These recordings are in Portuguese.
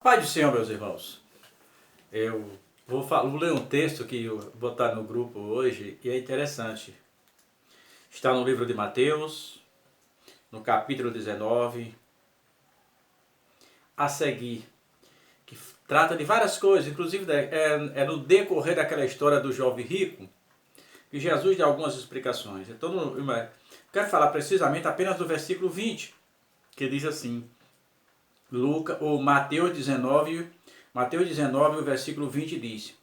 Pai do Senhor, meus irmãos, eu vou ler um texto que eu vou botar no grupo hoje e é interessante. Está no livro de Mateus, no capítulo 19, a seguir, que trata de várias coisas, inclusive é no decorrer daquela história do jovem rico, que Jesus dá algumas explicações. Então, quero falar precisamente apenas do versículo 20, que diz assim, Mateus 19, o versículo 20 diz: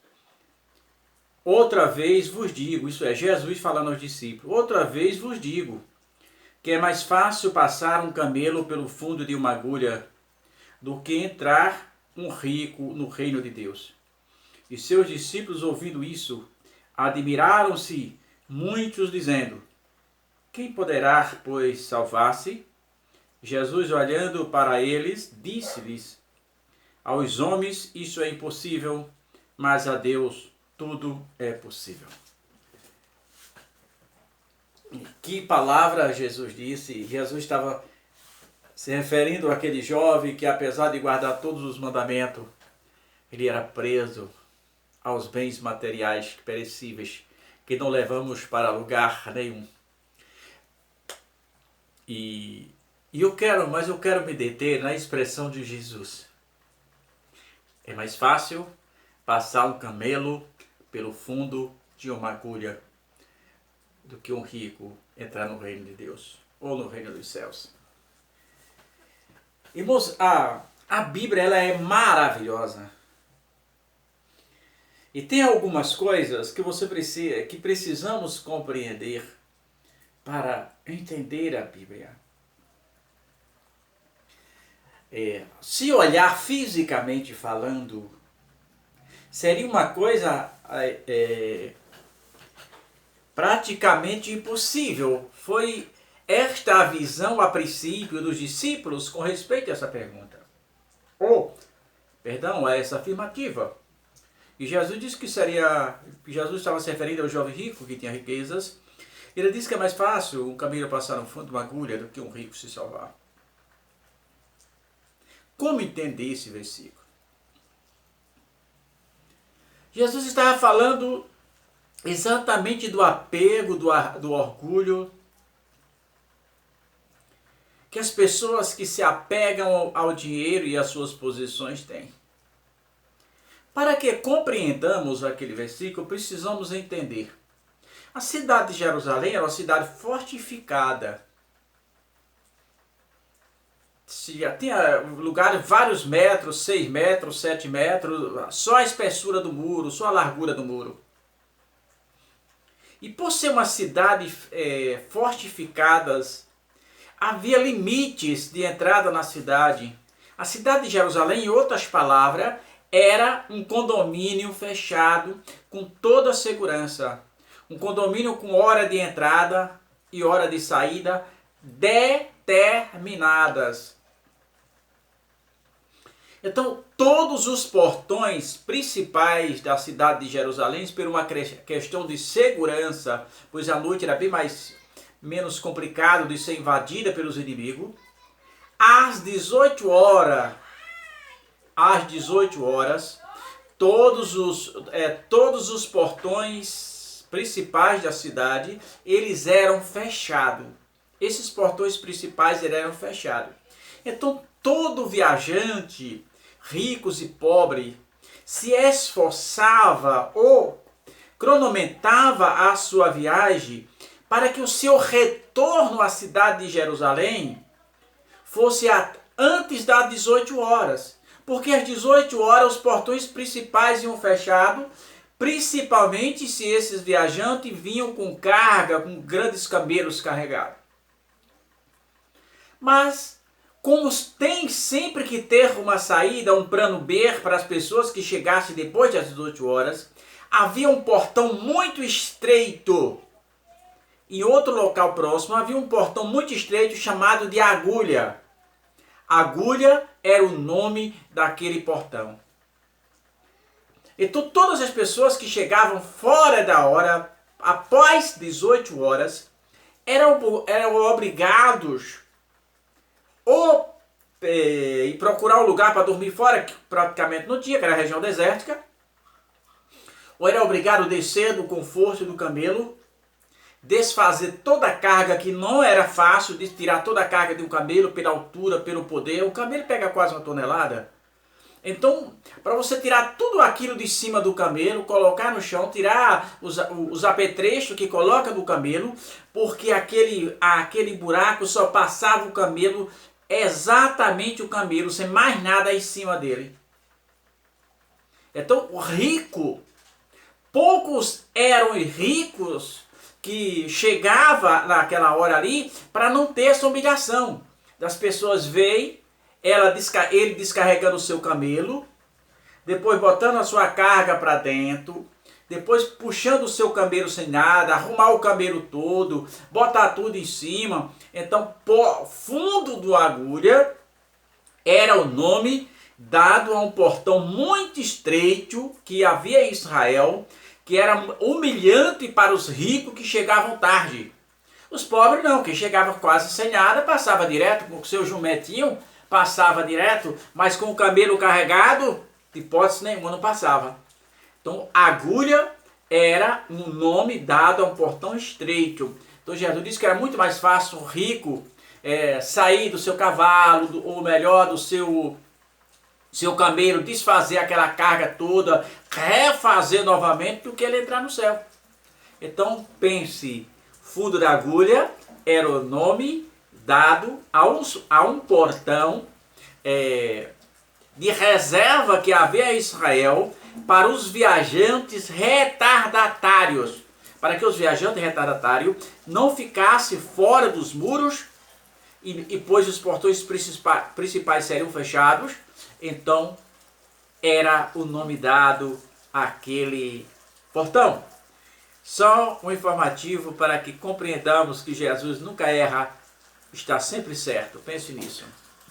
Outra vez vos digo, isso é, Jesus falando aos discípulos, outra vez vos digo, que é mais fácil passar um camelo pelo fundo de uma agulha do que entrar um rico no reino de Deus. E seus discípulos, ouvindo isso, admiraram-se, muitos dizendo: Quem poderá, pois, salvar-se? Jesus, olhando para eles, disse-lhes: Aos homens isso é impossível, mas a Deus tudo é possível. Que palavra Jesus disse? Jesus estava se referindo àquele jovem que, apesar de guardar todos os mandamentos, ele era preso aos bens materiais perecíveis, que não levamos para lugar nenhum. Eu quero me deter na expressão de Jesus. É mais fácil passar um camelo pelo fundo de uma agulha do que um rico entrar no reino de Deus ou no reino dos céus. Irmãos, a Bíblia ela é maravilhosa. E tem algumas coisas que precisamos compreender para entender a Bíblia. Se olhar fisicamente falando, seria uma coisa praticamente impossível. Foi esta a visão a princípio dos discípulos com respeito a essa pergunta. A essa afirmativa. E Jesus disse que Jesus estava se referindo ao jovem rico que tinha riquezas. Ele disse que é mais fácil um camelo passar no fundo de uma agulha do que um rico se salvar. Como entender esse versículo? Jesus estava falando exatamente do apego, do orgulho, que as pessoas que se apegam ao dinheiro e às suas posições têm. Para que compreendamos aquele versículo, precisamos entender. A cidade de Jerusalém era uma cidade fortificada. Tinha lugares vários metros, 6 metros, 7 metros, só a espessura do muro, só a largura do muro. E por ser uma cidade fortificada, havia limites de entrada na cidade. A cidade de Jerusalém, em outras palavras, era um condomínio fechado com toda a segurança. Um condomínio com hora de entrada e hora de saída determinadas. Então, todos os portões principais da cidade de Jerusalém, por uma questão de segurança, pois a noite era menos complicado de ser invadida pelos inimigos, às 18 horas, todos os portões principais da cidade, eles eram fechados. Esses portões principais eram fechados. Então, todo viajante, ricos e pobres, se esforçava ou cronometrava a sua viagem para que o seu retorno à cidade de Jerusalém fosse antes das 18 horas. Porque às 18 horas os portões principais iam fechados, principalmente se esses viajantes vinham com carga, com grandes camelos carregados. Mas, como tem sempre que ter uma saída, um plano B para as pessoas que chegassem depois das 18 horas, havia um portão muito estreito. Em outro local próximo havia um portão muito estreito chamado de agulha. Agulha era o nome daquele portão. Então todas as pessoas que chegavam fora da hora, após 18 horas, eram obrigados ou e procurar um lugar para dormir fora, que praticamente não tinha, que era a região desértica, ou era obrigado a descer do conforto do camelo, desfazer toda a carga, que não era fácil de tirar toda a carga de um camelo, pela altura, pelo poder. O camelo pega quase 1 tonelada. Então, para você tirar tudo aquilo de cima do camelo, colocar no chão, tirar os apetrechos que coloca no camelo, porque aquele buraco só passava o camelo, exatamente o camelo, sem mais nada em cima dele. Então, o rico, poucos eram ricos que chegava naquela hora ali para não ter essa humilhação das pessoas verem ele descarregando o seu camelo, depois botando a sua carga para dentro, depois puxando o seu camelo sem nada, arrumar o camelo todo, botar tudo em cima. Então, fundo do agulha era o nome dado a um portão muito estreito que havia em Israel, que era humilhante para os ricos que chegavam tarde. Os pobres não, que chegavam quase sem nada, passava direto com o seu jumentinho, passava direto, mas com o camelo carregado, de hipótese nenhuma não passava. Então, agulha era um nome dado a um portão estreito. Então, Jesus disse que era muito mais fácil o rico sair do seu cavalo, ou melhor, do seu camelo, desfazer aquela carga toda, refazer novamente, do que ele entrar no céu. Então, pense, fundo da agulha era o nome dado a um portão de reserva que havia em Israel para os viajantes retardatários, para que os viajantes retardatários não ficassem fora dos muros e pois os portões principais seriam fechados. Então era o nome dado àquele portão. Só um informativo para que compreendamos que Jesus nunca erra, está sempre certo. Pense nisso.